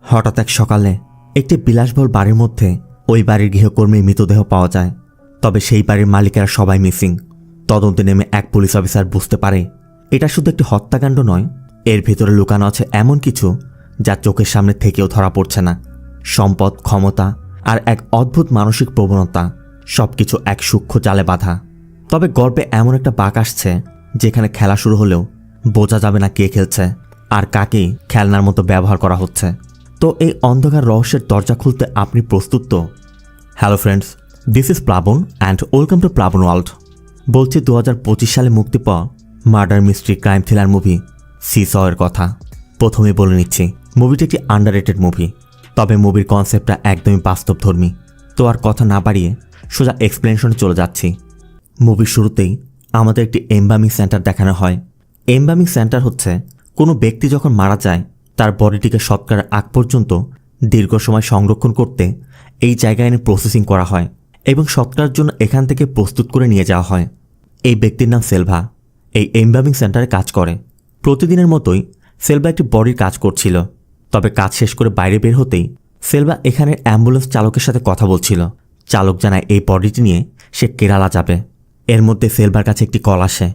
হঠাৎ এক সকালে একটি বিলাসবহুল বাড়ির মধ্যে ওই বাড়ির গৃহকর্মীর মৃতদেহ পাওয়া যায়। তবে সেই বাড়ির মালিকেরা সবাই মিসিং। তদন্তে নেমে এক পুলিশ অফিসার বুঝতে পারে এটা শুধু একটি হত্যাকাণ্ড নয়, এর ভেতরে লুকানো আছে এমন কিছু যা চোখের সামনে থেকেও ধরা পড়ছে না। সম্পদ, ক্ষমতা আর এক অদ্ভুত মানসিক প্রবণতা, সবকিছু এক সূক্ষ্ম জালে বাঁধা। তবে গল্পে এমন একটা বাঁক আসছে যেখানে খেলা শুরু হলেও বোঝা যাবে না কে খেলছে আর কাকে খেলনার মতো ব্যবহার করা হচ্ছে। তো এই অন্ধকার রহস্যের দরজা খুলতে আপনি প্রস্তুত তো? Hello friends, this is Plabon and welcome to Plabon world. বলছি 2025 সালে মুক্তি পাওয়া murder mystery crime thriller movie সিসয়ের কথা। প্রথমে বলে নিচ্ছি, মুভিটি একটি আন্ডাররেটেড মুভি, তবে মুভির কনসেপ্টটা একদমই বাস্তবধর্মী। তো আর কথা না বাড়িয়ে সোজা এক্সপ্লেনেশনে চলে যাচ্ছি। মুভির শুরুতেই আমাদের একটি এমবামিং সেন্টার দেখানো হয়। এমবামিং সেন্টার হচ্ছে কোনো ব্যক্তি যখন মারা যায় তার বডিটিকে সৎকারের আগ পর্যন্ত দীর্ঘ সময় সংরক্ষণ করতে এই জায়গায় এনে প্রসেসিং করা হয় এবং সৎকারের জন্য এখান থেকে প্রস্তুত করে নিয়ে যাওয়া হয়। এই ব্যক্তির নাম সেলভা। এই এমবামিং সেন্টারে কাজ করে। প্রতিদিনের মতোই সেলভা একটি বডির কাজ করছিল। তবে কাজ শেষ করে বাইরে বের হতেই সেলভা এখানের অ্যাম্বুলেন্স চালকের সাথে কথা বলছিল। চালক জানায় এই বডিটি নিয়ে সে কেরালা যাবে। এর মধ্যে সেলভার কাছে একটি কল আসে।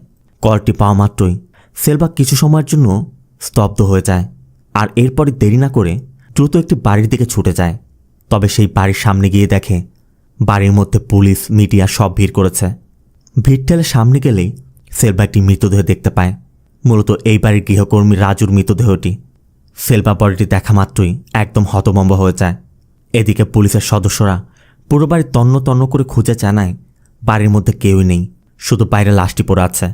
কলটি পাওয়া মাত্রই সেলভা কিছু সময়ের জন্য স্তব্ধ হয়ে যায় আর এরপরই দেরি না করে দ্রুত একটি বাড়ির দিকে ছুটে যায়। তবে সেই বাড়ির সামনে গিয়ে দেখে বাড়ির মধ্যে পুলিশ, মিডিয়া সব ভিড় করেছে। ভিড় ঠেলে সামনে গেলেই সেলভা একটি মৃতদেহ দেখতে পায়। মূলত এই বাড়ির গৃহকর্মী রাজুর মৃতদেহটি। সেলভা বডিটি দেখা মাত্রই একদম হতভম্ব হয়ে যায়। এদিকে পুলিশের সদস্যরা পুরো বাড়ি তন্ন তন্ন করে খুঁজে জানায় বাড়ির মধ্যে কেউই নেই, শুধু বাইরে লাশটি পড়ে আছে।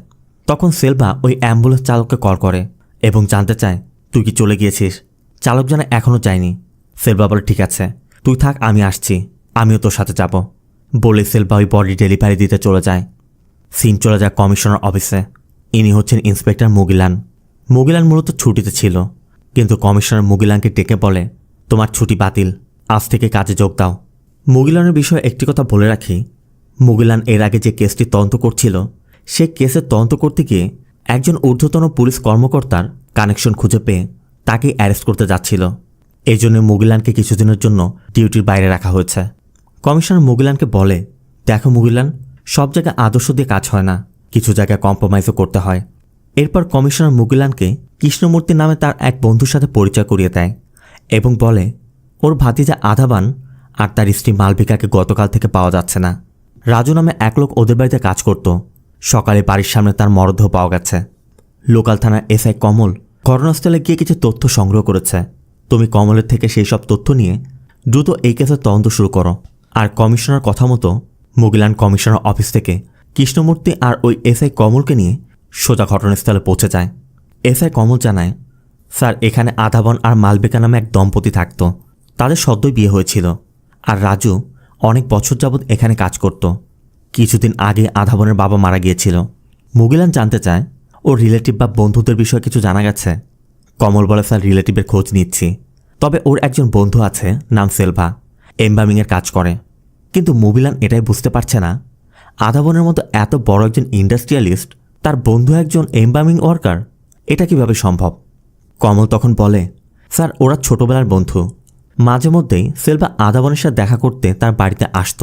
তখন সেলভা ওই অ্যাম্বুলেন্স চালককে কল করে এবং জানতে চায় তুই কি চলে গিয়েছিস। চালক জানায় এখনও যায়নি। সেলভা বলে ঠিক আছে, তুই থাক, আমি আসছি, আমিও তোর সাথে যাব। বলে সেলভা ওই বডি ডেলিভারি দিতে চলে যায়। সিন চলে যায় কমিশনার অফিসে। ইনি হচ্ছেন ইন্সপেক্টর মুগিলান। মুগিলান মূলত ছুটিতে ছিল, কিন্তু কমিশনার মুগিলানকে ডেকে বলে তোমার ছুটি বাতিল, আজ থেকে কাজে যোগ দাও। মুগিলানের বিষয়ে একটি কথা বলে রাখি, মুগিলান এর আগে যে কেসটি তদন্ত করছিল সে কেসের তদন্ত করতে গিয়ে একজন ঊর্ধ্বতন পুলিশ কর্মকর্তার কানেকশন খুঁজে পেয়ে তাকে অ্যারেস্ট করতে যাচ্ছিল। এই জন্য মুগিলানকে কিছুদিনের জন্য ডিউটির বাইরে রাখা হয়েছে। কমিশনার মুগিলানকে বলে দেখো মুগিলান, সব জায়গায় আদর্শ দিয়ে কাজ হয় না, কিছু জায়গায় কম্প্রোমাইজও করতে হয়। এরপর কমিশনার মুগিলানকে কৃষ্ণমূর্তি নামে তার এক বন্ধুর সাথে পরিচয় করিয়ে দেয় এবং বলে ওর ভাতিজা আধাবান আর তার স্ত্রী মালবিকাকে গতকাল থেকে পাওয়া যাচ্ছে না। রাজু নামে এক লোক ওদের বাড়িতে কাজ করত। সকালে বাড়ির সামনে তার মরদেহ পাওয়া গেছে। লোকাল থানার এসআই কমল ঘটনাস্থলে গিয়ে কিছু তথ্য সংগ্রহ করেছে। তুমি কমলের থেকে সেই সব তথ্য নিয়ে দ্রুত এই কেসের তদন্ত শুরু করো। আর কমিশনার কথা মতো মুগিলান কমিশনার অফিস থেকে কৃষ্ণমূর্তি আর ওই এসআই কমলকে নিয়ে সোজা ঘটনাস্থলে পৌঁছে যায়। এসআই কমল জানায় স্যার, এখানে আধাবন আর মালবিকা নামে এক দম্পতি থাকত। তাদের সদ্যই বিয়ে হয়েছিল আর রাজু অনেক বছর যাবৎ এখানে কাজ করত। কিছুদিন আগে আধাবনের বাবা মারা গিয়েছিল। মুগিলান জানতে চায় ওর রিলেটিভ বা বন্ধুদের বিষয়ে কিছু জানা গেছে। কমল বলে স্যার, রিলেটিভের খোঁজ নিচ্ছি, তবে ওর একজন বন্ধু আছে নাম সেলভা, এমবামিংয়ের কাজ করে। কিন্তু মুগিলান এটাই বুঝতে পারছে না আধাবনের মতো এত বড় একজন ইন্ডাস্ট্রিয়ালিস্ট তার বন্ধু একজন এমবামিং ওয়ার্কার, এটা কিভাবে সম্ভব। কমল তখন বলে স্যার, ওরা ছোটবেলার বন্ধু। মাঝে মধ্যেই সেলভা আধাবনের সাথে দেখা করতে তার বাড়িতে আসত।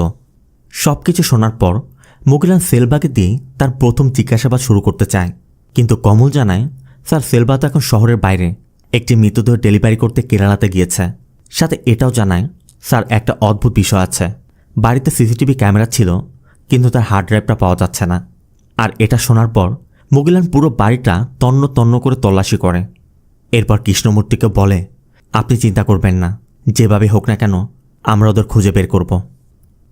সব কিছু শোনার পর মুগিলান সেলভাকে দিয়ে তার প্রথম জিজ্ঞাসাবাদ শুরু করতে চায়, কিন্তু কমল জানায় স্যার, সেলভা তো এখন শহরের বাইরে একটি মৃতদেহ ডেলিভারি করতে কেরালাতে গিয়েছে। সাথে এটাও জানায় স্যার, একটা অদ্ভুত বিষয় আছে, বাড়িতে সিসিটিভি ক্যামেরা ছিল কিন্তু তার হার্ড ড্রাইভটা পাওয়া যাচ্ছে না। আর এটা শোনার পর মুগিলান পুরো বাড়িটা তন্ন তন্ন করে তল্লাশি করে। এরপর কৃষ্ণমূর্তিকে বলে আপনি চিন্তা করবেন না, যেভাবে হোক না কেন আমরা ওদের খুঁজে বের করব।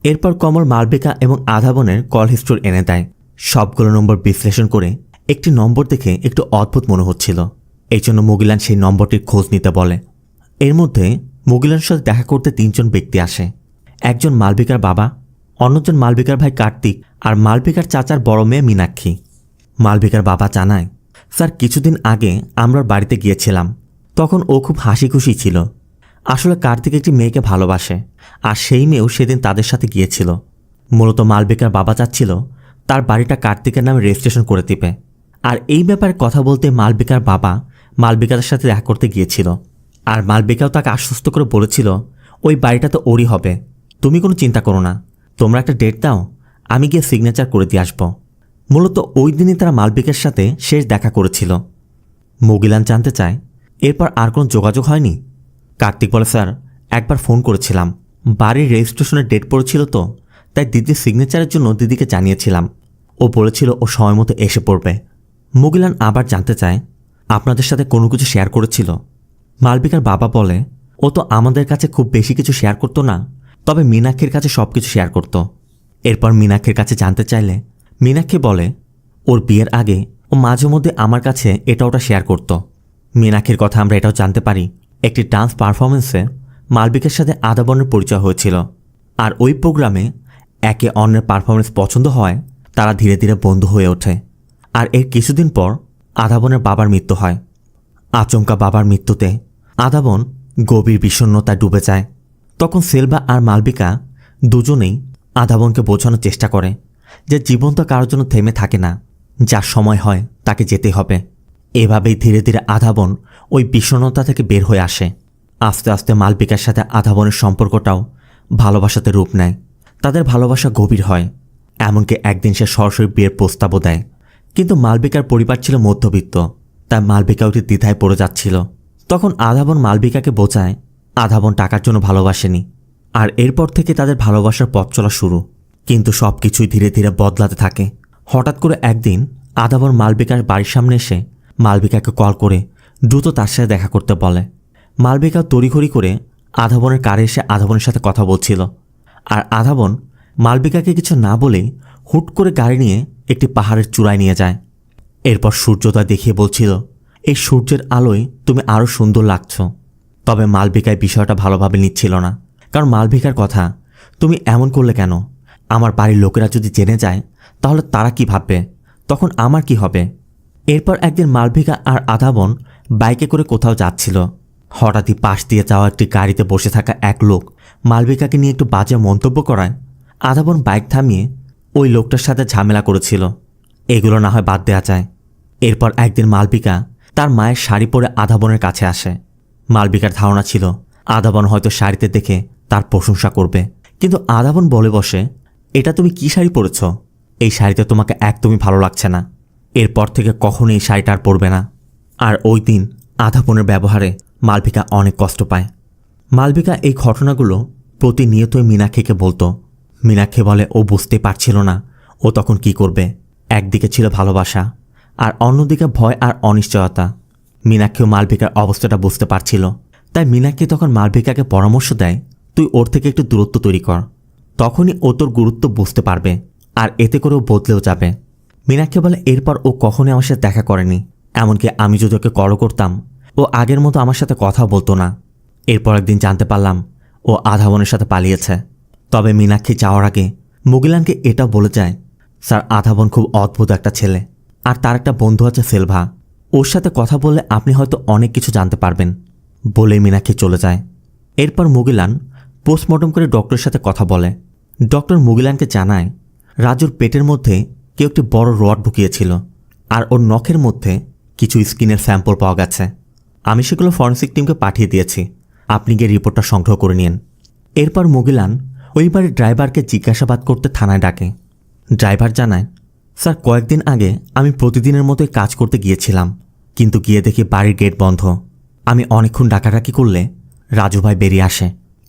এরপর কমল মালবিকা এবং আধাবনের কল হিস্টোরি এনে দেয়। সবগুলো নম্বর বিশ্লেষণ করে একটি নম্বর দেখে একটু অদ্ভুত মনে হচ্ছিল, এই জন্য মুগিলান সেই নম্বরটির খোঁজ নিতে বলে। এর মধ্যে মুগিলানের সাথে দেখা করতে 3 জন ব্যক্তি আসে। একজন মালবিকার বাবা, অন্যজন মালবিকার ভাই কার্তিক আর মালবিকার চাচার বড় মেয়ে মীনাক্ষী। মালবিকার বাবা জানায় স্যার, কিছুদিন আগে আমরা বাড়িতে গিয়েছিলাম, তখন ও খুব হাসি খুশি ছিল। আসলে কার্তিক একটি মেয়েকে ভালোবাসে আর সেই মেয়েও সেদিন তাদের সাথে গিয়েছিল। মূলত মালবিকার বাবা চাচ্ছিল তার বাড়িটা কার্তিকের নামে রেজিস্ট্রেশন করে দিবে। আর এই ব্যাপারে কথা বলতে মালবিকার বাবা মালবিকার সাথে দেখা করতে গিয়েছিল আর মালবিকাও তাকে আশ্বস্ত করে বলেছিল ওই বাড়িটা তো ওরই হবে, তুমি কোনো চিন্তা করো না, তোমরা একটা ডেট দাও, আমি গিয়ে সিগনেচার করে দিয়ে আসবো। মূলত ওই দিনই তারা মালবিকার সাথে শেষ দেখা করেছিল। মুগিলান জানতে চায় এরপর আর কোনো যোগাযোগ হয়নি। কার্তিক বলে, স্যার একবার ফোন করেছিলাম, বাড়ির রেজিস্ট্রেশনের ডেট পড়েছিল তো, তাই দিদির সিগনেচারের জন্য দিদিকে জানিয়েছিলাম, ও বলেছিল ও সময় মতো এসে পড়বে। মুগিলান আবার জানতে চায় আপনাদের সাথে কোনো কিছু শেয়ার করেছিল? মালবিকার বাবা বলে ও তো আমাদের কাছে খুব বেশি কিছু শেয়ার করতো না, তবে মীনাক্ষীর কাছে সব কিছু শেয়ার করত। এরপর মীনাক্ষীর কাছে জানতে চাইলে মীনাক্ষী বলে ওর বিয়ের আগে ও মাঝে মধ্যে আমার কাছে এটা ওটা শেয়ার করত। মীনাক্ষীর কথা আমরা এটাও জানতে পারি একটি ডান্স পারফরমেন্সে মালবিকার সাথে আদাবনের পরিচয় হয়েছিল, আর ওই প্রোগ্রামে একে অন্যের পারফরমেন্স পছন্দ হয়, তারা ধীরে ধীরে বন্ধু হয়ে ওঠে। আর এর কিছুদিন পর আদাবনের বাবার মৃত্যু হয়। আচমকা বাবার মৃত্যুতে আদাবন গভীর বিষণ্ণতায় ডুবে যায়। তখন সেলভা আর মালবিকা দুজনেই আদাবনকে বোঝানোর চেষ্টা করে যে জীবন তো কারোর জন্য থেমে থাকে না, যার সময় হয় তাকে যেতে হবে। এভাবেই ধীরে ধীরে আদাবন ওই বিষণ্ণতা থেকে বের হয়ে আসে। আস্তে আস্তে মালবিকার সাথে আদাবনের সম্পর্কটাও ভালোবাসাতে রূপ নেয়। তাদের ভালোবাসা গভীর হয়, এমনকি একদিন সে সরাসরি বিয়ের প্রস্তাবও দেয়। কিন্তু মালবিকার পরিবার ছিল মধ্যবিত্ত, তাই মালবিকা ওটি দ্বিধায় পড়ে যাচ্ছিল। তখন আদাবন মালবিকাকে বোঝায় আদাবন টাকার জন্য ভালোবাসেনি, আর এরপর থেকে তাদের ভালোবাসার পথ চলা শুরু। কিন্তু সব কিছুই ধীরে ধীরে বদলাতে থাকে। হঠাৎ করে একদিন আদাবন মালবিকার বাড়ির সামনে এসে মালবিকাকে কল করে দ্রুত তার সাথে দেখা করতে বলে। মালবিকা তড়িঘড়ি করে আদাবনের কারে এসে আদাবনের সাথে কথা বলছিল, আর আদাবন মালবিকাকে কিছু না বলেই হুট করে গাড়ি নিয়ে একটি পাহাড়ের চূড়ায় নিয়ে যায়। এরপর সূর্যোদয় দেখিয়ে বলছিল এই সূর্যের আলোয় তুমি আরও সুন্দর লাগছ। তবে মালবিকায় বিষয়টা ভালোভাবে নিচ্ছিল না, কারণ মালবিকার কথা তুমি এমন করলে কেন? আমার বাড়ির লোকেরা যদি জেনে যায় তাহলে তারা কি ভাববে? তখন আমার কি হবে? এরপর একদিন মালবিকা আর আদাবন বাইকে করে কোথাও যাচ্ছিল। হঠাৎই পাশ দিয়ে যাওয়া একটি গাড়িতে বসে থাকা এক লোক মালবিকাকে নিয়ে একটু বাজে মন্তব্য করায় আদাবন বাইক থামিয়ে ওই লোকটার সাথে ঝামেলা করেছিল। এগুলো না হয় বাদ দেওয়া যায়। এরপর একদিন মালবিকা তার মায়ের শাড়ি পরে আদাবনের কাছে আসে। মালবিকার ধারণা ছিল আদাবন হয়তো শাড়িতে দেখে তার প্রশংসা করবে, কিন্তু আদাবন বলে বসে এটা তুমি কি শাড়ি পরেছ? এই শাড়িতে তোমাকে একদমই ভালো লাগছে না, এরপর থেকে কখনো এই শাড়িটা আর পরবে না। আর ওই দিন আদাবনের ব্যবহারে মালবিকা অনেক কষ্ট পায়। মালবিকা এই ঘটনাগুলো প্রতিনিয়তই মীনাক্ষীকে বলতো। মীনাক্ষী বলে ও বুঝতে পারছিল না ও তখন কি করবে। একদিকে ছিল ভালোবাসা আর অন্যদিকে ভয় আর অনিশ্চয়তা। মীনাক্ষীও মালবিকার অবস্থাটা বুঝতে পারছিল, তাই মীনাক্ষী তখন মালবিকাকে পরামর্শ দেয় তুই ওর থেকে একটু দূরত্ব তৈরি কর, তখনই ও তোর গুরুত্ব বুঝতে পারবে, আর এতে করেও বদলেও যাবে। মীনাক্ষী বলে এরপর ও কখনোই আমার সাথে দেখা করেনি, এমনকি আমি যদি ওকে কলও করতাম ও আগের মতো আমার সাথে কথা বলতো না। এরপর একদিন জানতে পারলাম ও আদাবনের সাথে পালিয়েছে। তবে মীনাক্ষী যাওয়ার আগে মুগিলানকে এটা বলে যায় স্যার আদাবন খুব অদ্ভুত একটা ছেলে, আর তার একটা বন্ধু আছে সেলভা, ওর সাথে কথা বললে আপনি হয়তো অনেক কিছু জানতে পারবেন বলে মীনাক্ষী চলে যায়। এরপর মুগিলান পোস্টমর্টম করে ডক্টরের সাথে কথা বলে। ডক্টর মুগিলানকে জানায় রাজুর পেটের মধ্যে কেউ একটি বড় রড ঢুকিয়েছিল, আর ওর নখের মধ্যে কিছু স্কিনের স্যাম্পল পাওয়া গেছে। আমি সেগুলো ফরেন্সিক টিমকে পাঠিয়ে দিয়েছি, আপনি গিয়ে রিপোর্টটা সংগ্রহ করে নিন। এরপর মুগিলান ওই বাড়ির ড্রাইভারকে জিজ্ঞাসাবাদ করতে থানায় ডাকে। ড্রাইভার জানায় স্যার কয়েকদিন আগে আমি প্রতিদিনের মতোই কাজ করতে গিয়েছিলাম, কিন্তু গিয়ে দেখি বাড়ির গেট বন্ধ। আমি অনেকক্ষণ ডাকাডাকি করলে রাজু ভাই বেরিয়ে আসে।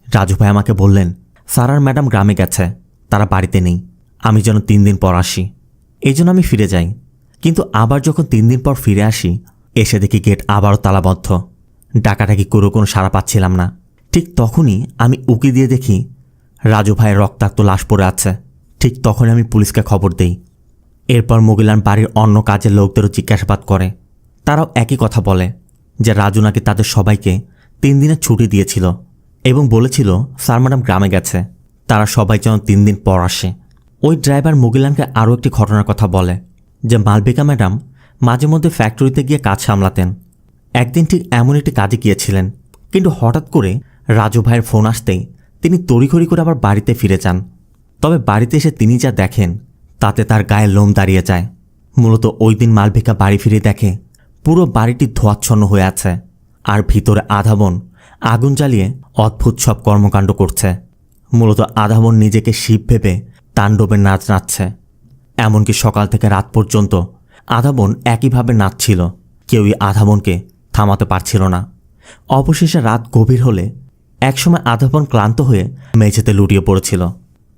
রাজু ভাই আমাকে বললেন স্যার আর ম্যাডাম গ্রামে গেছে, তারা বাড়িতে নেই, আমি যেন 3 দিন পর আসি। এই জন্য আমি ফিরে যাই, কিন্তু আবার যখন 3 দিন পর ফিরে আসি এসে দেখি গেট আবারও তালাবদ্ধ। ডাকাডাকি করেও কোনো সাড়া পাচ্ছিলাম না। ঠিক তখনই আমি উকি দিয়ে দেখি রাজু ভাইয়ের রক্তাক্ত লাশ পড়ে আছে। ঠিক তখনই আমি পুলিশকে খবর দেই। এরপর মুগিলান বাড়ির অন্য কাজের লোকদেরও জিজ্ঞাসাবাদ করে। তারাও একই কথা বলে যে রাজু নাকি তাদের সবাইকে 3 দিনের ছুটি দিয়েছিল এবং বলেছিল স্যার ম্যাডাম গ্রামে গেছে, তারা সবাই যেন 3 দিন পর আসে। ওই ড্রাইভার মুগিলানকে আরও একটি ঘটনার কথা বলে যে মালবিকা ম্যাডাম মাঝে মধ্যে ফ্যাক্টরিতে গিয়ে কাজ সামলাতেন। একদিন ঠিক এমন একটি কাজে গিয়েছিলেন, কিন্তু হঠাৎ করে রাজু ভাইয়ের ফোন আসতেই তিনি তড়িঘড়ি করে আবার বাড়িতে ফিরে যান। তবে বাড়িতে এসে তিনি যা দেখেন তাতে তার গায়ে লোম দাঁড়িয়ে যায়। মূলত ওই দিন মালবিকা বাড়ি ফিরে দেখে পুরো বাড়িটি ধোঁয়াচ্ছন্ন হয়ে আছে, আর ভিতরে আদাবন আগুন জ্বালিয়ে অদ্ভুত সব কর্মকাণ্ড করছে। মূলত আধাবন নিজেকে শিব ভেবে তাণ্ডবের নাচ নাচছে। এমনকি সকাল থেকে রাত পর্যন্ত আধাবন একইভাবে নাচছিল। কেউই আধাবনকে থামাতে পারছিল না। অবশেষে রাত গভীর হলে একসময় আধাবন ক্লান্ত হয়ে মেঝেতে লুটিয়ে পড়েছিল।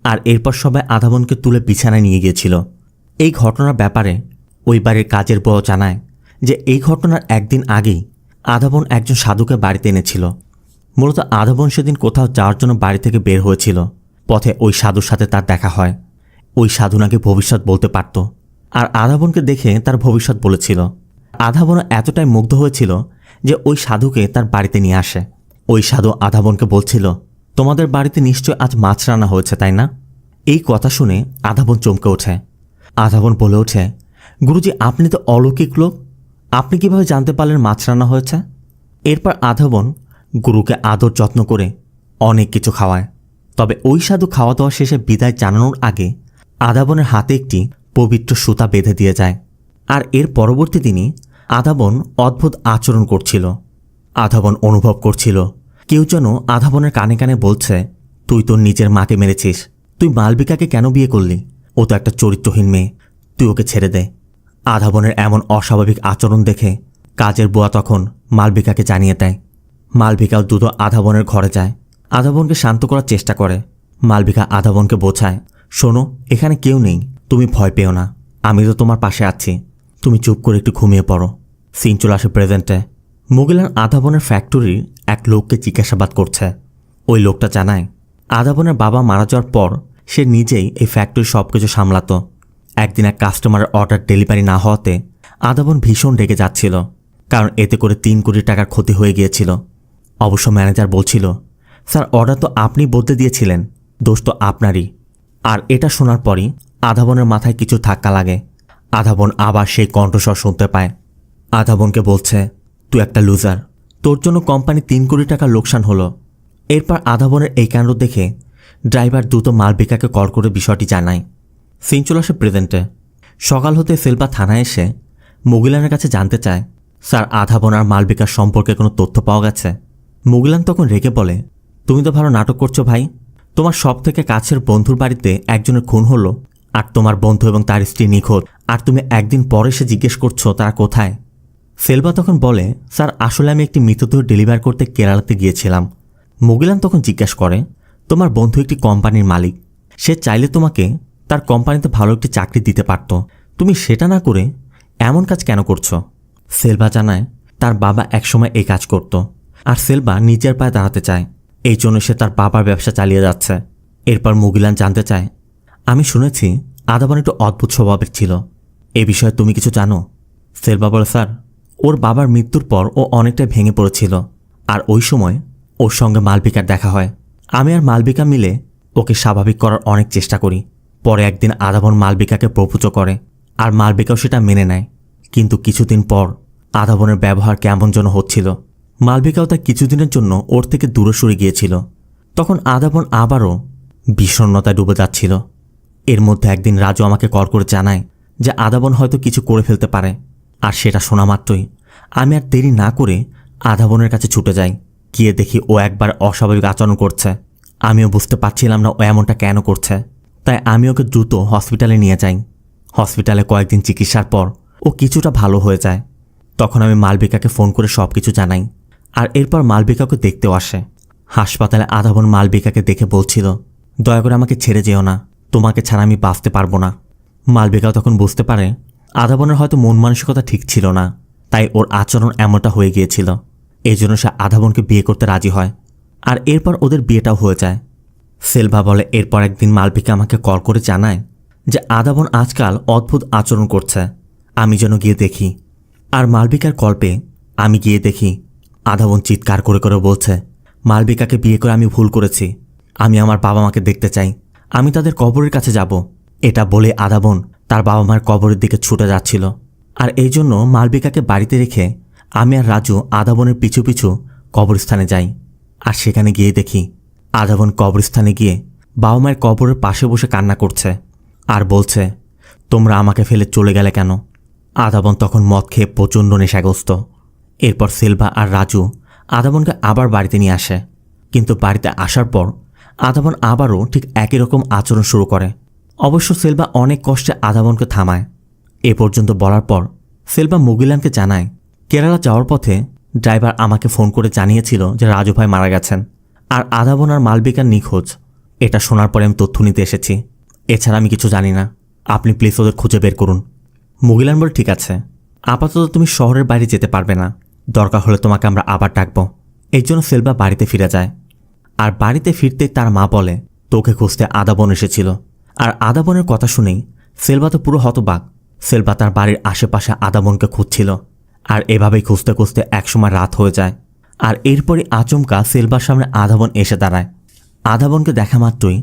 আর এরপর সবাই আধাবনকে তুলে বিছানায় নিয়ে গিয়েছিল। এই ঘটনার ব্যাপারে ওই বাড়ির কাজের বউ জানায় যে এই ঘটনার একদিন আগেই আধাবন একজন সাধুকে বাড়িতে এনেছিল। মূলত আধাবন সেদিন কোথাও যাওয়ার জন্য বাড়ি থেকে বের হয়েছিল। পথে ওই সাধুর সাথে তার দেখা হয়। ওই সাধু নাকি ভবিষ্যৎ বলতে পারত, আর আধাবনকে দেখে তার ভবিষ্যৎ বলেছিল। আধাবন এতটাই মুগ্ধ হয়েছিল যে ওই সাধুকে তার বাড়িতে নিয়ে আসে। ওই সাধু আধাবনকে বলছিল, তোমাদের বাড়িতে নিশ্চয় আজ মাছ রান্না হয়েছে, তাই না? এই কথা শুনে আধাবন চমকে ওঠে। আধাবন বলে ওঠে, গুরুজি, আপনি তো অলৌকিক লোক, আপনি কিভাবে জানতে পারলেন মাছ রান্না হয়েছে? এরপর আধাবন গুরুকে আদর যত্ন করে অনেক কিছু খাওয়ায়। তবে ওই সাধু খাওয়া দাওয়া শেষে বিদায় জানানোর আগে আধাবনের হাতে একটি পবিত্র সুতা বেঁধে দিয়ে যায়। আর এর পরবর্তী দিনই আধাবন অদ্ভুত আচরণ করছিল। আধাবন অনুভব করছিল কেউ যেন আধাবনের কানে কানে বলছে, তুই তোর নিজের মাকে মেরেছিস, তুই মালবিকাকে কেন বিয়ে করলি? ও তো একটা চরিত্রহীন মেয়ে, তুই ওকে ছেড়ে দে। আধাবনের এমন অস্বাভাবিক আচরণ দেখে কাজের বুয়া তখন মালবিকাকে জানিয়ে দেয়। মালবিকাও দ্রুত আধাবনের ঘরে যায়। আধাবনকে শান্ত করার চেষ্টা করে। মালবিকা আধাবনকে বোঝায়, শোনো, এখানে কেউ নেই, তুমি ভয় পেও না, আমি তো তোমার পাশে আছি, তুমি চুপ করে একটু ঘুমিয়ে পড়ো। সিন চলে আসে প্রেজেন্টে। মুগিলান আধাবনের ফ্যাক্টরির এক লোককে জিজ্ঞাসাবাদ করছে। ওই লোকটা জানায় আধাবনের বাবা মারা যাওয়ার পর সে নিজেই এই ফ্যাক্টরি সব কিছু সামলাতো। একদিন এক কাস্টমারের অর্ডার ডেলিভারি না হওয়াতে আধাবন ভীষণ রেগে যাচ্ছিল, কারণ এতে করে 3 কোটি টাকার ক্ষতি হয়ে গিয়েছিল। অবশ্য ম্যানেজার বলছিল, স্যার, অর্ডার তো আপনি বদলে দিয়েছিলেন, দোষ তো আপনারই। আর এটা শোনার পরই আধাবনের মাথায় কিছু ধাক্কা লাগে। আধাবন আবার সেই কণ্ঠস্বর শুনতে পায়। আধাবনকে বলছে, তুই একটা লুজার, তোর জন্য কোম্পানি 3 কোটি টাকার লোকসান হলো। এরপর আধাবনের এই কাণ্ড দেখে ড্রাইভার দ্রুত মালবিকাকে কল করে বিষয়টি জানায়। সিন চলে আসে প্রেজেন্টে। সকাল হতে সেলভা থানায় এসে মুগিলানের কাছে জানতে চায়, স্যার, আধাবন আর মালবিকার সম্পর্কে কোনো তথ্য পাওয়া গেছে? মুগিলান তখন রেগে বলে, তুমি তো ভালো নাটক করছো ভাই। তোমার সব থেকে কাছের বন্ধুর বাড়িতে একজনের খুন হলো, আর তোমার বন্ধু এবং তার স্ত্রী নিখোঁজ, আর তুমি একদিন পরে এসে জিজ্ঞেস করছো তারা কোথায়? সেলভা তখন বলে, স্যার, আসলে আমি একটি মৃতদেহ ডেলিভার করতে কেরালাতে গিয়েছিলাম। মুগিলান তখন জিজ্ঞাসা করে, তোমার বন্ধু একটি কোম্পানির মালিক, সে চাইলে তোমাকে তার কোম্পানিতে ভালো একটি চাকরি দিতে পারত, তুমি সেটা না করে এমন কাজ কেন করছো? সেলভা জানায় তার বাবা একসময় এই কাজ করত, আর সেলভা নিজের পায়ে দাঁড়াতে চায়, এই জন্য সে তার বাবার ব্যবসা চালিয়ে যাচ্ছে। এরপর মুগিলান জানতে চায়, আমি শুনেছি আধাবন একটু অদ্ভুত স্বভাবের ছিল, এ বিষয়ে তুমি কিছু জানো? সেলভা বলে, স্যার, ওর বাবার মৃত্যুর পর ও অনেকটাই ভেঙে পড়েছিল, আর ওই সময় ওর সঙ্গে মালবিকার দেখা হয়। আমি আর মালবিকা মিলে ওকে স্বাভাবিক করার অনেক চেষ্টা করি। পরে একদিন আধাবন মালবিকাকে প্রপোজ করে, আর মালবিকাও সেটা মেনে নেয়। কিন্তু কিছুদিন পর আধাবনের ব্যবহার কেমন যেন হচ্ছিল। মালবিকাও তার কিছুদিনের জন্য ওর থেকে দূরে সরে গিয়েছিল। তখন আধাবন আবারও বিষণ্ণতায় ডুবে যাচ্ছিল। এর মধ্যে একদিন রাজু আমাকে কল করে জানায় যে আধাবন হয়তো কিছু করে ফেলতে পারে। আর সেটা শোনা মাত্রই আমি আর দেরি না করে আধাবনের কাছে ছুটে যাই। গিয়ে দেখি ও একবার অস্বাভাবিক আচরণ করছে। আমিও বুঝতে পারছিলাম না ও এমনটা কেন করছে, তাই আমি ওকে দ্রুত হসপিটালে নিয়ে যাই। হসপিটালে কয়েকদিন চিকিৎসার পর ও কিছুটা ভালো হয়ে যায়। তখন আমি মালবিকাকে ফোন করে সব কিছু জানাই, আর এরপর মালবিকাকে দেখতেও আসে। হাসপাতালে আধাবন মালবিকাকে দেখে বলছিল, দয়া করে আমাকে ছেড়ে যেও না, তোমাকে ছাড়া আমি বাঁচতে পারবো না। মালবিকাও তখন বুঝতে পারে আধাবনের হয়তো মন মানসিকতা ঠিক ছিল না, তাই ওর আচরণ এমনটা হয়ে গিয়েছিল। এই জন্য সে আধাবনকে বিয়ে করতে রাজি হয়, আর এরপর ওদের বিয়েটাও হয়ে যায়। সেলভা বলে, এরপর একদিন মালবিকা আমাকে কল করে জানায় যে আধাবন আজকাল অদ্ভুত আচরণ করছে, আমি যেন গিয়ে দেখি। আর মালবিকার কল পেয়ে আমি গিয়ে দেখি আধাবন চিৎকার করে করে বলছে, মালবিকাকে বিয়ে করে আমি ভুল করেছি, আমি আমার বাবা মাকে দেখতে চাই, আমি তাদের কবরের কাছে যাব। এটা বলে আধাবন তার বাবা মার কবরের দিকে ছুটে যাচ্ছিল। আর এই জন্য মালবিকাকে বাড়িতে রেখে আমি আর রাজু আধাবনের পিছু পিছু কবরস্থানে যাই। আর সেখানে গিয়ে দেখি আধাবন কবরস্থানে গিয়ে বাবা মায়ের কবরের পাশে বসে কান্না করছে, আর বলছে, তোমরা আমাকে ফেলে চলে গেলে কেন? আধাবন তখন মদ খেয়ে প্রচণ্ড নেশাগ্রস্ত। এরপর সেলভা আর রাজু আদাবনকে আবার বাড়িতে নিয়ে আসে। কিন্তু বাড়িতে আসার পর আদাবন আবারও ঠিক একই রকম আচরণ শুরু করে। অবশ্য সেলভা অনেক কষ্টে আদাবনকে থামায়। এ পর্যন্ত বলার পর সেলভা মুগিলানকে জানায়, কেরালা যাওয়ার পথে ড্রাইভার আমাকে ফোন করে জানিয়েছিল যে রাজু ভাই মারা গেছেন আর আদাবন আর মালবিকার নিখোঁজ। এটা শোনার পরে আমি তথ্য নিতে এসেছি। এছাড়া আমি কিছু জানি না। আপনি প্লিজ ওদের খুঁজে বের করুন। মুগিলান বলে, ঠিক আছে, আপাতত তুমি শহরের বাইরে যেতে পারবে না। দরকার হলে তোমাকে আমরা আবার ডাকব। এই জন্য সেলভা বাড়িতে ফিরে যায়। আর বাড়িতে ফিরতে তার মা বলে, তোকে খুঁজতে আদাবন এসেছিল। আর আদাবনের কথা শুনেই সেলভা তো পুরো হতবাক। সেলভা তার বাড়ির আশেপাশে আদাবনকে খুঁজছিল। আর এভাবেই খুঁজতে খুঁজতে একসময় রাত হয়ে যায়। আর এরপরই আচমকা সেলভার সামনে আদাবন এসে দাঁড়ায়। আদাবনকে দেখা মাত্রই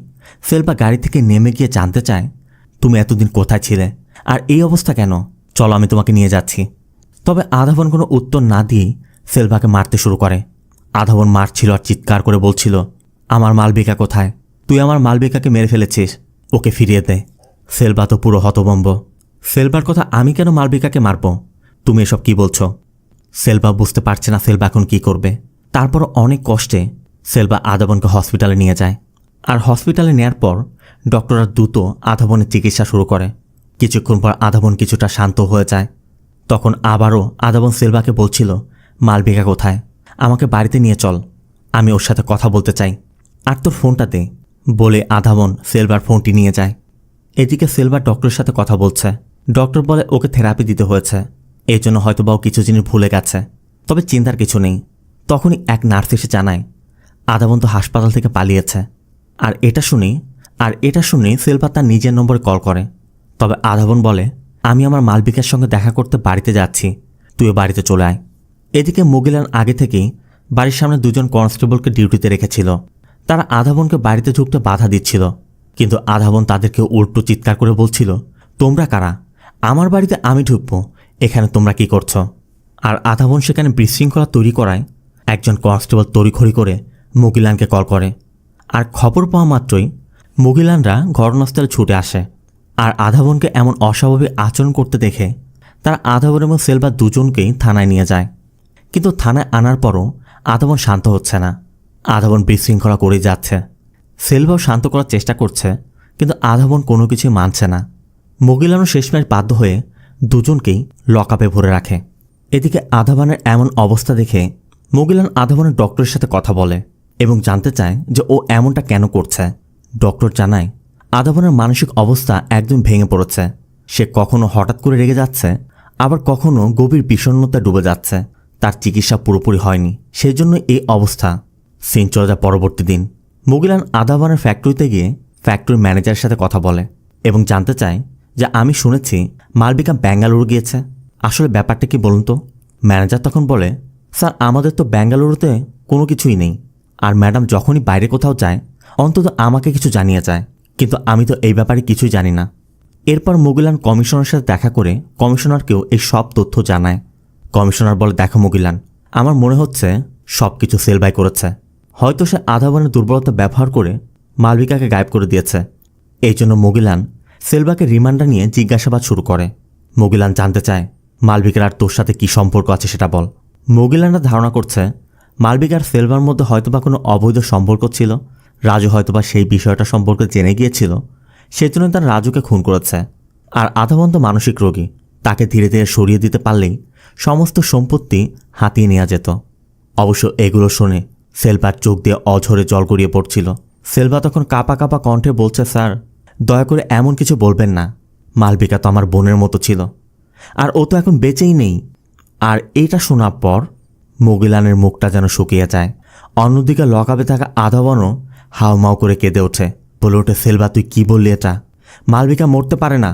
সেলভা গাড়ি থেকে নেমে গিয়ে জানতে চায়, তুমি এতদিন কোথায় ছিলে আর এই অবস্থা কেন? চলো আমি তোমাকে নিয়ে যাচ্ছি। তবে আদাবন কোনো উত্তর না দিয়েই সেলভাকে মারতে শুরু করে। আদাবন মারছিল আর চিৎকার করে বলছিল, আমার মালবিকা কোথায়? তুই আমার মালবিকাকে মেরে ফেলেছিস, ওকে ফিরিয়ে দে। সেলভা তো পুরো হতভম্ব। সেলভার কথা আমি কেন মালবিকাকে মারব? তুমি এসব কি বলছো? সেলভা বুঝতে পারছে না সেলভা এখন কী করবে। তারপর অনেক কষ্টে সেলভা আদাবনকে হসপিটালে নিয়ে যায়। আর হসপিটালে নেয়ার পর ডক্টররা দ্রুত আদাবনের চিকিৎসা শুরু করে। কিছুক্ষণ পর আদাবন কিছুটা শান্ত হয়ে যায়। তখন আবারও আদাবন সেলভাকে বলছিল, মালবিকা কোথায়? আমাকে বাড়িতে নিয়ে চল, আমি ওর সাথে কথা বলতে চাই। আর তোর ফোনটা দে বলে আদাবন সেলভার ফোনটি নিয়ে যায়। এদিকে সেলভার ডক্টরের সাথে কথা বলছে। ডক্টর বলে ওকে থেরাপি দিতে হয়েছে, এই জন্য হয়তোবা ও কিছু জিনিস ভুলে গেছে। তবে চিন্তার কিছু নেই। তখনই এক নার্স এসে জানায়, আদাবন তো হাসপাতাল থেকে পালিয়েছে। আর এটা শুনে সেলভা তার নিজের নম্বরে কল করে। তবে আদাবন বলে, আমি আমার মালবিকার সঙ্গে দেখা করতে বাড়িতে যাচ্ছি, তুইও বাড়িতে চলে আয়। এদিকে মুগিলান আগে থেকেই বাড়ির সামনে দুজন কনস্টেবলকে ডিউটিতে রেখেছিল। তারা আদাবনকে বাড়িতে ঢুকতে বাধা দিচ্ছিল। কিন্তু আদাবন তাদেরকে উল্টো চিৎকার করে বলছিল, তোমরা কারা? আমার বাড়িতে আমি ঢুকবো, এখানে তোমরা কি করছো? আর আদাবন সেখানে বিশৃঙ্খলা তৈরি করায় একজন কনস্টেবল তড়িঘড়ি করে মুগিলানকে কল করে। আর খবর পাওয়া মাত্রই মুগিলানরা ঘটনাস্থলে ছুটে আসে। আর আদাবনকে এমন অস্বাভাবিক আচরণ করতে দেখে তারা আদাবন এবং সেলভা দুজনকেই থানায় নিয়ে যায়। কিন্তু থানায় আনার পরও আদাবন শান্ত হচ্ছে না। আদাবন বিশৃঙ্খলা করেই যাচ্ছে। সেলভাও শান্ত করার চেষ্টা করছে, কিন্তু আদাবন কোনো কিছুই মানছে না। মুগিলানও শেষমেশ বাধ্য হয়ে দুজনকেই লকআপে ভরে রাখে। এদিকে আদাবনের এমন অবস্থা দেখে মুগিলান আদাবনের ডক্টরের সাথে কথা বলে এবং জানতে চায় যে ও এমনটা কেন করছে। ডক্টর জানায়, আদাবনের মানসিক অবস্থা একদম ভেঙে পড়েছে। সে কখনো হঠাৎ করে রেগে যাচ্ছে, আবার কখনো গভীর বিষণ্ণতায় ডুবে যাচ্ছে। তার চিকিৎসা পুরোপুরি হয়নি, সেই জন্য এই অবস্থা। সিন চলে যায় পরবর্তী দিন। মুগিলান আদাবনের ফ্যাক্টরিতে গিয়ে ফ্যাক্টরির ম্যানেজারের সাথে কথা বলে এবং জানতে চায় যে আমি শুনেছি মালবিকা বেঙ্গালুরু গিয়েছে, আসলে ব্যাপারটা কি বলুন তো? ম্যানেজার তখন বলে, স্যার আমাদের তো বেঙ্গালুরুতে কোনো কিছুই নেই। আর ম্যাডাম যখনই বাইরে কোথাও যায় অন্তত আমাকে কিছু জানিয়ে যায়, কিন্তু আমি তো এই ব্যাপারে কিছুই জানি না। এরপর মুগিলান কমিশনারের সাথে দেখা করে কমিশনারকেও এই সব তথ্য জানায়। কমিশনার বলে, দেখো মুগিলান, আমার মনে হচ্ছে সব কিছু সেলভাই করেছে। হয়তো সে আদাবনের দুর্বলতা ব্যবহার করে মালবিকাকে গায়েব করে দিয়েছে। এই জন্য মুগিলান সেলভাকে রিমান্ডে নিয়ে জিজ্ঞাসাবাদ শুরু করে। মুগিলান জানতে চায়, মালবিকার আর তোর সাথে কী সম্পর্ক আছে সেটা বল। মুগিলানরা ধারণা করছে মালবিকার সেলভার মধ্যে হয়তোবা কোনো অবৈধ সম্পর্ক ছিল। রাজু হয়তোবা সেই বিষয়টা সম্পর্কে জেনে গিয়েছিল, সেজন্য তার রাজুকে খুন করেছে। আর আদাবন তো মানসিক রোগী, তাকে ধীরে ধীরে সরিয়ে দিতে পারলেই সমস্ত সম্পত্তি হাতিয়ে নেওয়া যেত। অবশ্য এগুলো শুনে সেলভার চোখ দিয়ে অঝরে জল গড়িয়ে পড়ছিল। সেলভা তখন কাঁপা কাঁপা কণ্ঠে বলছে, স্যার দয়া করে এমন কিছু বলবেন না। মালবিকা তো আমার বোনের মতো ছিল, আর ও তো এখন বেঁচেই নেই। আর এটা শোনার পর মুগিলানের মুখটা যেন শুকিয়ে যায়। অন্যদিকে লকআপে থাকা আদাবনও হাউমাউ করে কেঁদে ওঠে, বলে ওঠে, সেলভা তুই কি বললি এটা? মালবিকা মরতে পারে না।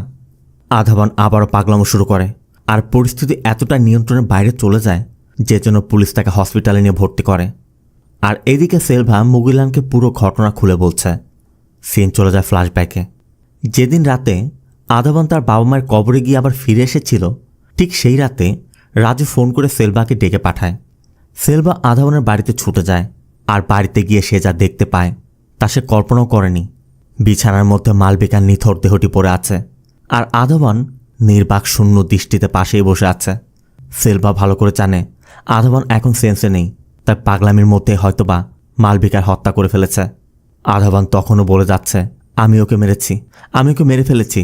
আদাবন আবারও পাগলামো শুরু করে। আর পরিস্থিতি এতটা নিয়ন্ত্রণের বাইরে চলে যায় যে জন্য পুলিশ তাকে হসপিটালে নিয়ে ভর্তি করে। আর এদিকে সেলভা মুগিলানকে পুরো ঘটনা খুলে বলছে। সিন চলে যায় ফ্ল্যাশব্যাকে। যেদিন রাতে আদাবন তার বাবা মায়ের কবরে গিয়ে আবার ফিরে এসেছিল, ঠিক সেই রাতে রাজু ফোন করে সেলভাকে ডেকে পাঠায়। সেলভা আদাবনের বাড়িতে ছুটে যায়। আর বাড়িতে গিয়ে সে যা দেখতে পায় তা সে কল্পনাও করেনি। বিছানার মধ্যে মালবিকার নিথর দেহটি পড়ে আছে, আর আদাবন নির্বাক শূন্য দৃষ্টিতে পাশেই বসে আছে। সেলভা ভালো করে জানে আদাবন এখন সেন্সে নেই, তাই পাগলামির মধ্যে হয়তোবা মালবিকার হত্যা করে ফেলেছে। আধাবান তখনও বলে যাচ্ছে, আমি ওকে মেরে ফেলেছি।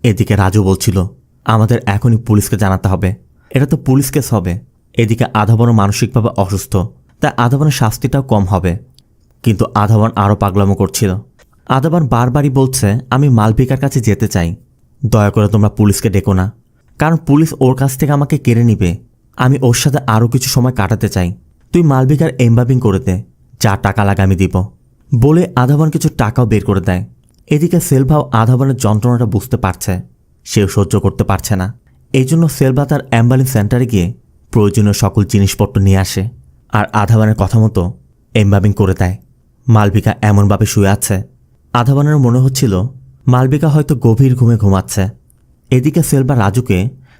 এদিকে রাজু বলছিল, আমাদের এখনই পুলিশকে জানাতে হবে, এটা তো পুলিশ কেস হবে। এদিকে আধাবানও মানসিকভাবে অসুস্থ, তাই আধাবানের শাস্তিটাও কম হবে। কিন্তু আধাবান আরও পাগলামো করছিল। আধাবান বারবারই বলছে, আমি মালবিকার কাছে যেতে চাই, দয়া করে তোমরা পুলিশকে ডেকো না, কারণ পুলিশ ওর কাছ থেকে আমাকে কেড়ে নিবে। আমি ওর সাথে আরও কিছু সময় কাটাতে চাই। তুই মালবিকার এমবাবিং করে দে, যা টাকা লাগে আমি দিব। বলে আধাবান কিছু টাকাও বের করে দেয়। এদিকে সেলভাও আধাবানের যন্ত্রণাটা বুঝতে পারছে, সেও সহ্য করতে পারছে না। এই জন্য সেলভা তার অ্যাম্বুলেন্স সেন্টারে গিয়ে প্রয়োজনীয় সকল জিনিসপত্র নিয়ে আসে আর আধাবানের কথা মতো এমবাবিং করে দেয়। মালবিকা এমনভাবে শুয়ে আছে, আধাবানের মনে হচ্ছিল মালবিকা হয়তো গভীর ঘুমে ঘুমাচ্ছে। এদিকে সেলভা রাজুকে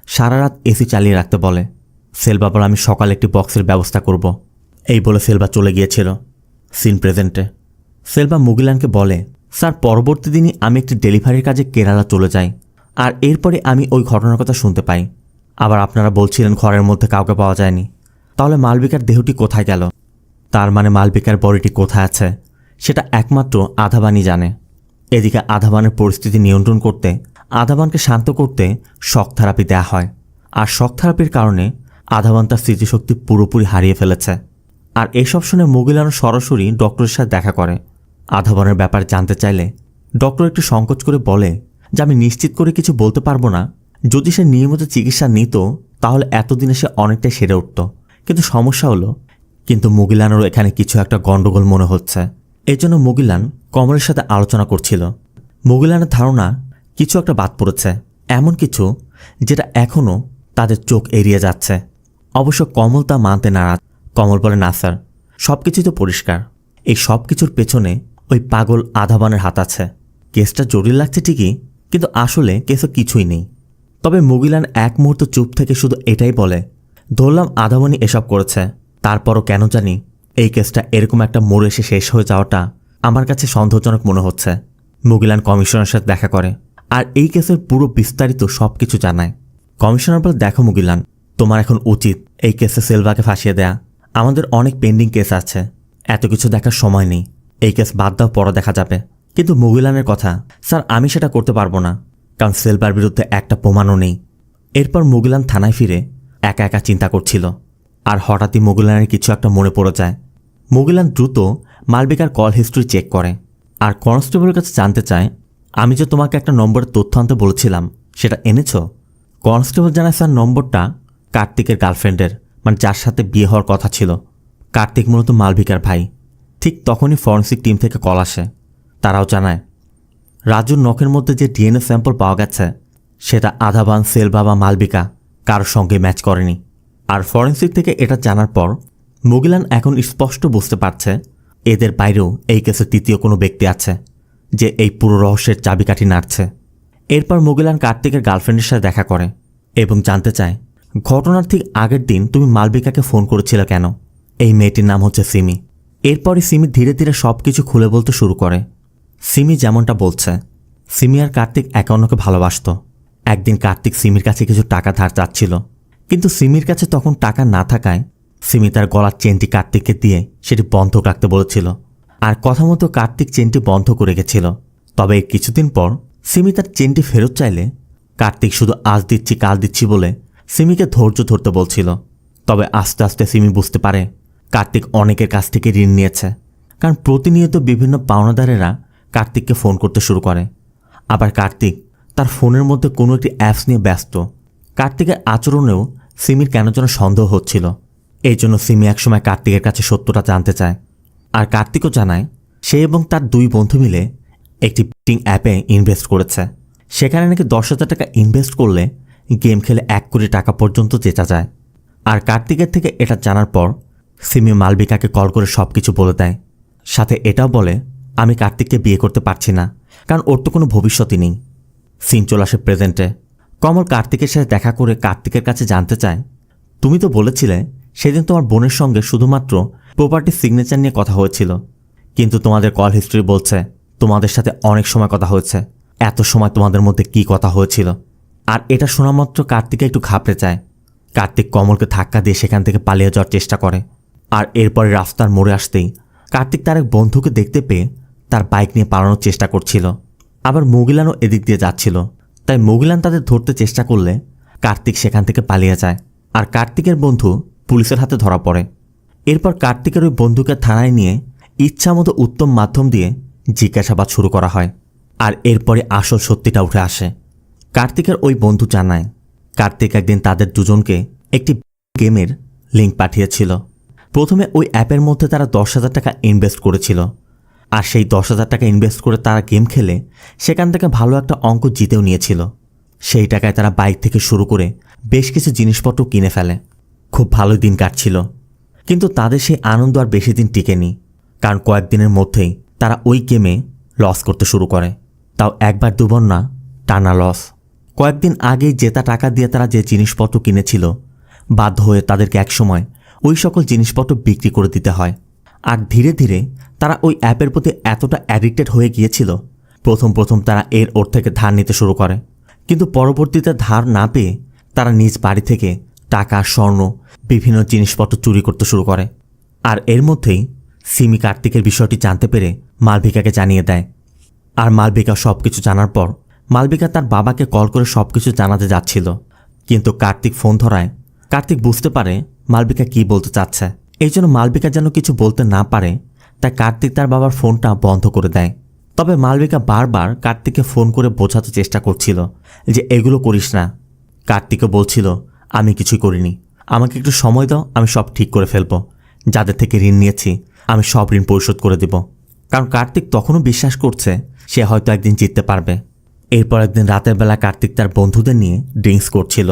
সারা রাত এসি চালিয়ে রাখতে বলে। সেলভা বলে, আমি সকালে একটি বক্সের ব্যবস্থা করব। এই বলে সেলভা চলে গিয়েছিল। সিন প্রেজেন্টে সেলভা মুগিলানকে বলে, স্যার পরবর্তী দিনই আমি একটি ডেলিভারির কাজে কেরালা চলে যাই, আর এরপরে আমি ওই ঘটনার কথা শুনতে পাই। আবার আপনারা বলছিলেন ঘরের মধ্যে কাউকে পাওয়া যায়নি, তাহলে মালবিকার দেহটি কোথায় গেল? তার মানে মালবিকার বডিটি কোথায় আছে সেটা একমাত্র আধাবানই জানে। এদিকে আধাবানের পরিস্থিতি নিয়ন্ত্রণ করতে, আধাবানকে শান্ত করতে শক থেরাপি দেয়া হয়। আর শক থেরাপির কারণে আধাবান তার স্মৃতিশক্তি পুরোপুরি হারিয়ে ফেলেছে। আর এসব শুনে মুগিলানও সরাসরি ডক্টরের সাথে দেখা করে। আধাবানের ব্যাপারে জানতে চাইলে ডক্টর একটু সংকোচ করে বলে যে, আমি নিশ্চিত করে কিছু বলতে পারবো না। যদি সে নিয়মিত চিকিৎসা নিত তাহলে এতদিনে সে অনেকটাই সেরে উঠত। কিন্তু সমস্যা হলো, কিন্তু মুগিলানেরও এখানে কিছু একটা গণ্ডগোল মনে হচ্ছে। এজন্য মুগিলান কমলের সাথে আলোচনা করছিল। মুগিলানের ধারণা কিছু একটা বাদ পড়েছে, এমন কিছু যেটা এখনও তাদের চোখ এড়িয়ে যাচ্ছে। অবশ্য কমল তা মানতে নারাজ। কমল বলে, না স্যার, সব কিছুই তো পরিষ্কার। এই সব কিছুর পেছনে ওই পাগল আধাবানের হাত আছে। কেসটা জটিল লাগছে ঠিকই, কিন্তু আসলে কেসও কিছুই নেই। তবে মুগিলান এক মুহূর্ত চুপ থেকে শুধু এটাই বলে, ধরলাম আধাবানই এসব করেছে, তারপরও কেন জানি এই কেসটা এরকম একটা মোড় এসে শেষ হয়ে যাওয়াটা আমার কাছে সন্দেহজনক মনে হচ্ছে। মুগিলান কমিশনারের সাথে দেখা করে আর এই কেসের পুরো বিস্তারিত সব কিছু জানায়। কমিশনার বলে, দেখো মুগিলান, তোমার এখন উচিত এই কেসে সেলভাকে ফাঁসিয়ে দেয়া। আমাদের অনেক পেন্ডিং কেস আছে, এত কিছু দেখার সময় নেই। এই কেস বাদ দাও, পরে দেখা যাবে। কিন্তু মুগিলানের কথা, স্যার আমি সেটা করতে পারবো না, কারণ সেলভার বিরুদ্ধে একটা প্রমাণও নেই। এরপর মুগিলান থানায় ফিরে একা একা চিন্তা করছিল। আর হঠাৎই মুগিলানের কিছু একটা মনে পড়ে যায়। মুগিলান দ্রুত মালবিকার কল হিস্ট্রি চেক করে আর কনস্টেবলের কাছে জানতে চায়, আমি যে তোমাকে একটা নম্বরের তথ্য আনতে বলেছিলাম সেটা এনেছ? কনস্টেবল জানায়, স্যার নম্বরটা কার্তিকের গার্লফ্রেন্ডের, মানে যার সাথে বিয়ে হওয়ার কথা ছিল। কার্তিক মূলত মালবিকার ভাই। ঠিক তখনই ফরেন্সিক টিম থেকে কল আসে। তারাও জানায় রাজুর নখের মধ্যে যে ডিএনএ স্যাম্পল পাওয়া গেছে সেটা আধাবান, সেলভা বা মালবিকা কারোর সঙ্গে ম্যাচ করেনি। আর ফরেন্সিক থেকে এটা জানার পর মুগিলান এখন স্পষ্ট বুঝতে পারছে এদের বাইরেও এই কেসে তৃতীয় কোনো ব্যক্তি আছে যে এই পুরো রহস্যের চাবিকাঠি নাড়ছে। এরপর মুগিলান কার্তিকের গার্লফ্রেন্ডের সাথে দেখা করে এবং জানতে চায়, ঘটনার ঠিক আগের দিন তুমি মালবিকাকে ফোন করেছিলে কেন? এই মেয়েটির নাম হচ্ছে সিমি। এরপরই সিমি ধীরে ধীরে সব কিছু খুলে বলতে শুরু করে। সিমি যেমনটা বলছে, সিমি আর কার্তিক একে অন্যকে ভালোবাসত। একদিন কার্তিক সিমির কাছে কিছু টাকা ধার চাচ্ছিল, কিন্তু সিমির কাছে তখন টাকা না থাকায় সিমি তার গলার চেনটি কার্তিককে দিয়ে সেটি বন্ধক রাখতে বলেছিল। আর কথা মতো কার্তিক চেনটি বন্ধ করে গেছিল। তবে এর কিছুদিন পর সিমি তার চেনটি ফেরত চাইলে কার্তিক শুধু আজ দিচ্ছি কাল দিচ্ছি বলে সিমিকে ধৈর্য ধরতে বলছিল। তবে আস্তে আস্তে সিমি বুঝতে পারে কার্তিক অনেকের কাছ থেকে ঋণ নিয়েছে, কারণ প্রতিনিয়ত বিভিন্ন পাওনাদারেরা কার্তিককে ফোন করতে শুরু করে। আবার কার্তিক তার ফোনের মধ্যে কোনো একটি অ্যাপস নিয়ে ব্যস্ত। কার্তিকের আচরণেও সিমির কেন যেন সন্দেহ হচ্ছিল। এই জন্য সিমি একসময় কার্তিকের কাছে সত্যটা জানতে চায়। আর কার্তিকও জানায় সে এবং তার দুই বন্ধু মিলে একটি বেটিং অ্যাপে ইনভেস্ট করেছে। সেখানে নাকি 10,000 টাকা ইনভেস্ট করলে গেম খেলে 1 কোটি টাকা পর্যন্ত জেতা যায়। আর কার্তিকের থেকে এটা জানার পর সিমি মালবিকাকে কল করে সব কিছু বলে দেয়। সাথে এটাও বলে, আমি কার্তিককে বিয়ে করতে পারছি না, কারণ ওর তো কোনো ভবিষ্যৎই নেই। সিন চলে আসে প্রেজেন্টে। কমল কার্তিকের সাথে দেখা করে কার্তিকের কাছে জানতে চায়, তুমি তো বলেছিলে সেদিন তোমার বোনের সঙ্গে শুধুমাত্র প্রপার্টি সিগনেচার নিয়ে কথা হয়েছিল, কিন্তু তোমাদের কল হিস্ট্রি বলছে তোমাদের সাথে অনেক সময় কথা হয়েছে। এত সময় তোমাদের মধ্যে কি কথা হয়েছিল? আর এটা শোনা মাত্র কার্তিকে একটু ঘাবড়ে যায়। কার্তিক কমলকে ধাক্কা দিয়ে সেখান থেকে পালিয়ে যাওয়ার চেষ্টা করে। আর এরপরে রাস্তার মোড়ে আসতেই কার্তিক তার এক বন্ধুকে দেখতে পেয়ে তার বাইক নিয়ে পালানোর চেষ্টা করছিল। আবার মুগিলানও এদিক দিয়ে যাচ্ছিল, তাই মুগিলান তাদের ধরতে চেষ্টা করলে কার্তিক সেখান থেকে পালিয়ে যায়। আর কার্তিকের বন্ধু পুলিশের হাতে ধরা পড়ে। এরপর কার্তিকের ওই বন্ধুকে থানায় নিয়ে ইচ্ছামতো উত্তম মাধ্যম দিয়ে জিজ্ঞাসাবাদ শুরু করা হয়। আর এরপরে আসল সত্যিটা উঠে আসে। কার্তিকের ওই বন্ধু জানায় কার্তিক একদিন তাদের দুজনকে একটি গেমের লিঙ্ক পাঠিয়েছিল। প্রথমে ওই অ্যাপের মধ্যে তারা 10,000 টাকা ইনভেস্ট করেছিল। আর সেই 10,000 টাকা ইনভেস্ট করে তারা গেম খেলে সেখান থেকে ভালো একটা অঙ্ক জিতেও নিয়েছিল। সেই টাকায় তারা বাইক থেকে শুরু করে বেশ কিছু জিনিসপত্র কিনে ফেলে। খুব ভালো দিন কাটছিল, কিন্তু তাদের সেই আনন্দ আর বেশি দিন টিকেনি। কারণ কয়েকদিনের মধ্যেই তারা ওই গেমে লস করতে শুরু করে। তাও একবার দুবার না, টানা লস। কয়েকদিন আগেই জেতা টাকা দিয়ে তারা যে জিনিসপত্র কিনেছিল, বাধ্য হয়ে তাদেরকে একসময় ওই সকল জিনিসপত্র বিক্রি করে দিতে হয়। আর ধীরে ধীরে তারা ওই অ্যাপের প্রতি এতটা অ্যাডিক্টেড হয়ে গিয়েছিল, প্রথম তারা ওর থেকে ধার নিতে শুরু করে। কিন্তু পরবর্তীতে ধার না পেয়ে তারা নিজ বাড়ি থেকে টাকা, স্বর্ণ, বিভিন্ন জিনিসপত্র চুরি করতে শুরু করে। আর এর মধ্যেই সিমি কার্তিকের বিষয়টি জানতে পেরে মালবিকাকে জানিয়ে দেয়। আর মালবিকা সব কিছু জানার পর মালবিকা তার বাবাকে কল করে সব কিছু জানাতে যাচ্ছিল, কিন্তু কার্তিক ফোন ধরায় কার্তিক বুঝতে পারে মালবিকা কি বলতে চাচ্ছে। এই জন্য মালবিকা যেন কিছু বলতে না পারে, তাই কার্তিক তার বাবার ফোনটা বন্ধ করে দেয়। তবে মালবিকা বারবার কার্তিককে ফোন করে বোঝাতে চেষ্টা করছিল যে এগুলো করিস না। কার্তিকও বলছিল আমি কিছুই করিনি, আমাকে একটু সময় দাও, আমি সব ঠিক করে ফেলবো। যাদের থেকে ঋণ নিয়েছি আমি সব ঋণ পরিশোধ করে দেব। কারণ কার্তিক তখনও বিশ্বাস করছে সে হয়তো একদিন জিততে পারবে। এরপর একদিন রাতের বেলা কার্তিক তার বন্ধুদের নিয়ে ড্রিঙ্কস করছিল।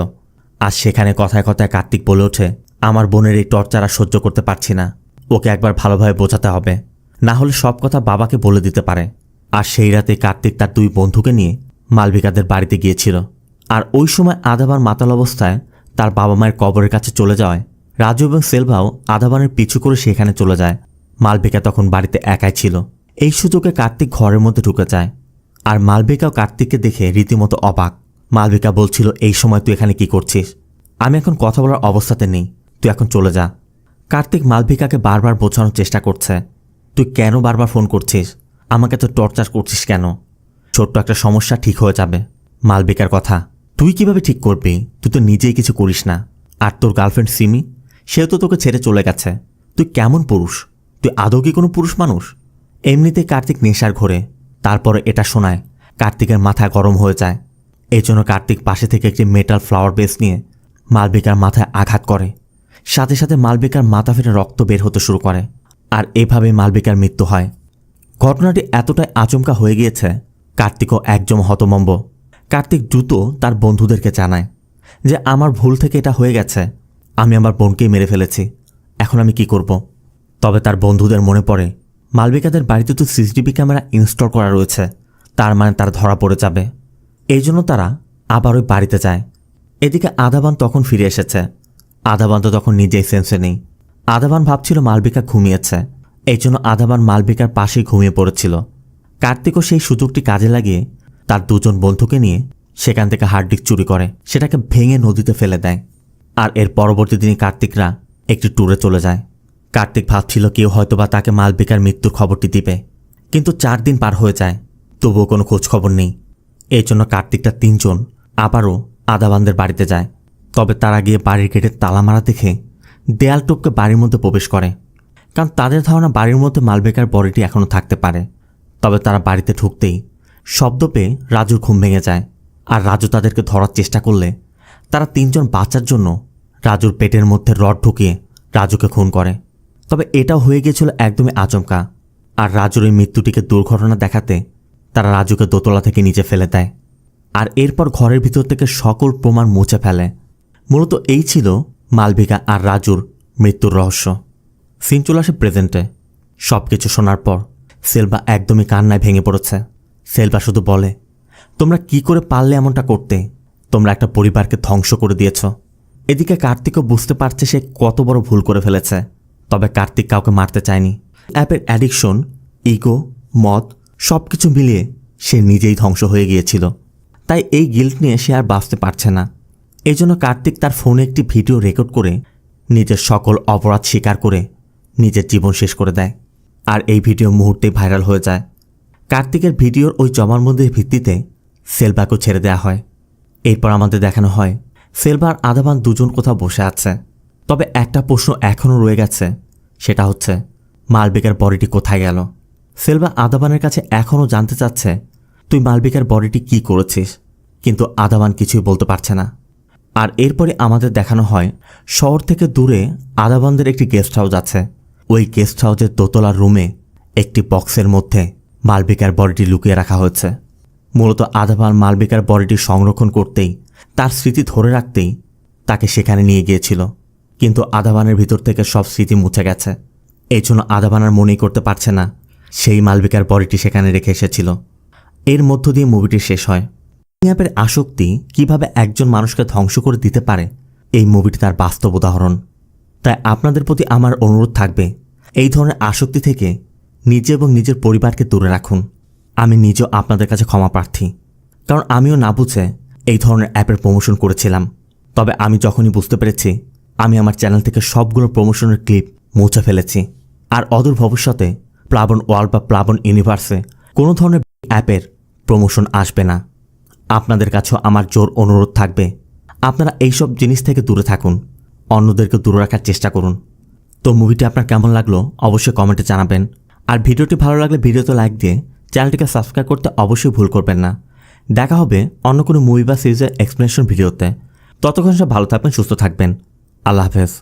আর সেখানে কথায় কথায় কার্তিক বলে ওঠে, আমার বোনের এই টর্চার আর সহ্য করতে পারছি না, ওকে একবার ভালোভাবে বোঝাতে হবে, না হলে সব কথা বাবাকে বলে দিতে পারে। আর সেই রাতে কার্তিক তার দুই বন্ধুকে নিয়ে মালবিকাদের বাড়িতে গিয়েছিল। আর ওই সময় আধাবান মাতাল অবস্থায় তার বাবা মায়ের কবরের কাছে চলে যাওয়ায় রাজু এবং সেলভাও আধাবানের পিছু করে সেখানে চলে যায়। মালবিকা তখন বাড়িতে একাই ছিল। এই সুযোগে কার্তিক ঘরের মধ্যে ঢুকে যায়। আর মালবিকাও কার্তিককে দেখে রীতিমতো অবাক। মালবিকা বলছিল, এই সময় তুই এখানে কি করছিস? আমি এখন কথা বলার অবস্থাতে নেই, তুই এখন চলে যা। কার্তিক মালবিকাকে বারবার বোঝানোর চেষ্টা করছে, তুই কেন বারবার ফোন করছিস, আমাকে তো টর্চার করছিস কেন? ছোট্ট একটা সমস্যা ঠিক হয়ে যাবে। মালবিকার কথা, তুই কিভাবে ঠিক করবি? তুই তো নিজেই কিছু করিস না। আর তোর গার্লফ্রেন্ড সিমি, সেও তো তোকে ছেড়ে চলে গেছে। তুই কেমন পুরুষ? তুই আদৌ কি কোনো পুরুষ মানুষ? এমনিতে কার্তিক নেশার ঘোরে। তারপরে এটা শোনায় কার্তিকের মাথা গরম হয়ে যায়। এই জন্য কার্তিক পাশে থেকে একটি মেটাল ফ্লাওয়ার বেস নিয়ে মালবিকার মাথায় আঘাত করে। সাথে সাথে মালবিকার মাথা ফেটে রক্ত বের হতে শুরু করে। আর এভাবে মালবিকার মৃত্যু হয়। ঘটনাটি এতটাই আচমকা হয়ে গিয়েছে, কার্তিকও একদম হতভম্ব। কার্তিক দ্রুত তার বন্ধুদেরকে জানায় যে আমার ভুল থেকে এটা হয়ে গেছে, আমি আমার বোনকেই মেরে ফেলেছি, এখন আমি কি করব? তবে তার বন্ধুদের মনে পড়ে মালবিকাদের বাড়িতে তো সিসিটিভি ক্যামেরা ইনস্টল করা রয়েছে, তার মানে তারা ধরা পড়ে যাবে। এই জন্য তারা আবার ওই বাড়িতে যায়। এদিকে আধাবান তখন ফিরে এসেছে। আধাবান তো তখন নিজেই সেন্সে নেই। আধাবান ভাবছিল মালবিকা ঘুমিয়েছে, এই জন্য আধাবান মালবিকার পাশেই ঘুমিয়ে পড়েছিল। কার্তিকও সেই সুযোগটি কাজে লাগিয়ে তার দুজন বন্ধুকে নিয়ে সেখান থেকে হার্ড ডিস্ক চুরি করে সেটাকে ভেঙে নদীতে ফেলে দেয়। আর এর পরবর্তী দিনে কার্তিকরা একটি ট্যুরে চলে যায়। কার্তিক ভাবছিল কেউ হয়তোবা তাকে মালবিকার মৃত্যুর খবরটি দিবে, কিন্তু 4 দিন পার হয়ে যায়, তবুও কোনো খোঁজ খবর নেই। এই জন্য কার্তিকটা 3 জন আবারও আধাবানদের বাড়িতে যায়। তবে তারা গিয়ে বাড়ির গেটে তালা মারা দেখে দেয়াল টপকে বাড়ির মধ্যে প্রবেশ করে, কারণ তাদের ধারণা বাড়ির মধ্যে মালবিকার বডিটি এখনও থাকতে পারে। তবে তারা বাড়িতে ঢুকতেই শব্দ পেয়ে রাজুর ঘুম ভেঙে যায়। আর রাজু তাদেরকে ধরার চেষ্টা করলে তারা 3 জন বাঁচার জন্য রাজুর পেটের মধ্যে রড ঢুকিয়ে রাজুকে খুন করে। তবে এটাও হয়ে গিয়েছিল একদমই আচমকা। আর রাজুর এই মৃত্যুটিকে দুর্ঘটনা দেখাতে তারা রাজুকে দোতলা থেকে নিচে ফেলে দেয়। আর এরপর ঘরের ভিতর থেকে সকল প্রমাণ মুছে ফেলে। মূলত এই ছিল মালবিকা আর রাজুর মৃত্যুর রহস্য। সিন চলে আসে প্রেজেন্টে। সব কিছু শোনার পর সেলভা একদমই কান্নায় ভেঙে পড়েছে। সেলভা শুধু বলে, তোমরা কি করে পারলে এমনটা করতে? তোমরা একটা পরিবারকে ধ্বংস করে দিয়েছ। এদিকে কার্তিকও বুঝতে পারছে সে কত বড় ভুল করে ফেলেছে। তবে কার্তিক কাউকে মারতে চায়নি। অ্যাপের অ্যাডিকশন, ইগো, মদ সব কিছু মিলিয়ে সে নিজেই ধ্বংস হয়ে গিয়েছিল। তাই এই গিল্ট নিয়ে সে আর বাঁচতে পারছে না। এই জন্য কার্তিক তার ফোনে একটি ভিডিও রেকর্ড করে নিজের সকল অপরাধ স্বীকার করে নিজের জীবন শেষ করে দেয়। আর এই ভিডিও মুহূর্তেই ভাইরাল হয়ে যায়। কার্তিকের ভিডিওর ওই জবানবন্দির ভিত্তিতে সেলভাকেও ছেড়ে দেওয়া হয়। এরপর আমাদের দেখানো হয় সেলভা আর আদাবান দুজন কোথাও বসে আছে। তবে একটা প্রশ্ন এখনও রয়ে গেছে, সেটা হচ্ছে মালবিকার বডিটি কোথায় গেল। সেলভা আদাবানের কাছে এখনও জানতে চাচ্ছে তুই মালবিকার বডিটি কি করেছিস, কিন্তু আদাবান কিছুই বলতে পারছে না। আর এরপরে আমাদের দেখানো হয় শহর থেকে দূরে আদাবানদের একটি গেস্ট হাউস আছে। ওই গেস্ট হাউসের দোতলার রুমে একটি বক্সের মধ্যে মালবিকার বডিটি লুকিয়ে রাখা হয়েছে। মূলত আদাবান মালবিকার বডিটি সংরক্ষণ করতেই, তার স্মৃতি ধরে রাখতেই তাকে সেখানে নিয়ে গিয়েছিল। কিন্তু আদাবানের ভিতর থেকে সব স্মৃতি মুছে গেছে। এই জন্য আদাবান আর মনেই করতে পারছে না সেই মালবিকার বডিটি সেখানে রেখে এসেছিল। এর মধ্য দিয়ে মুভিটি শেষ হয়। অ্যাপের আসক্তি কিভাবে একজন মানুষকে ধ্বংস করে দিতে পারে, এই মুভিটি তার বাস্তব উদাহরণ। তাই আপনাদের প্রতি আমার অনুরোধ থাকবে, এই ধরনের আসক্তি থেকে নিজে এবং নিজের পরিবারকে দূরে রাখুন। আমি নিজেও আপনাদের কাছে ক্ষমা প্রার্থী, কারণ আমিও না বুঝে এই ধরনের অ্যাপের প্রমোশন করেছিলাম। তবে আমি যখনই বুঝতে পেরেছি, আমি আমার চ্যানেল থেকে সবগুলো প্রমোশনের ক্লিপ মুছে ফেলেছি। আর অদূর ভবিষ্যতে প্লাবন ওয়ার্ল্ড বা প্লাবন ইউনিভার্সে কোনো ধরনের অ্যাপের প্রমোশন আসবে না। আপনাদের কাছেও আমার জোর অনুরোধ থাকবে, আপনারা এইসব জিনিস থেকে দূরে থাকুন, অন্যদেরকে দূরে রাখার চেষ্টা করুন। তো মুভিটি আপনার কেমন লাগলো অবশ্যই কমেন্টে জানাবেন। আর ভিডিওটি ভালো লাগলে ভিডিওতে লাইক দিয়ে চ্যানেলটিকে সাবস্ক্রাইব করতে অবশ্যই ভুল করবেন না। দেখা হবে অন্য কোনো মুভি বা সিরিজের এক্সপ্লেনেশন ভিডিওতে। ততক্ষণ সব ভালো থাকবেন, সুস্থ থাকবেন। আল্লাহ হাফেজ।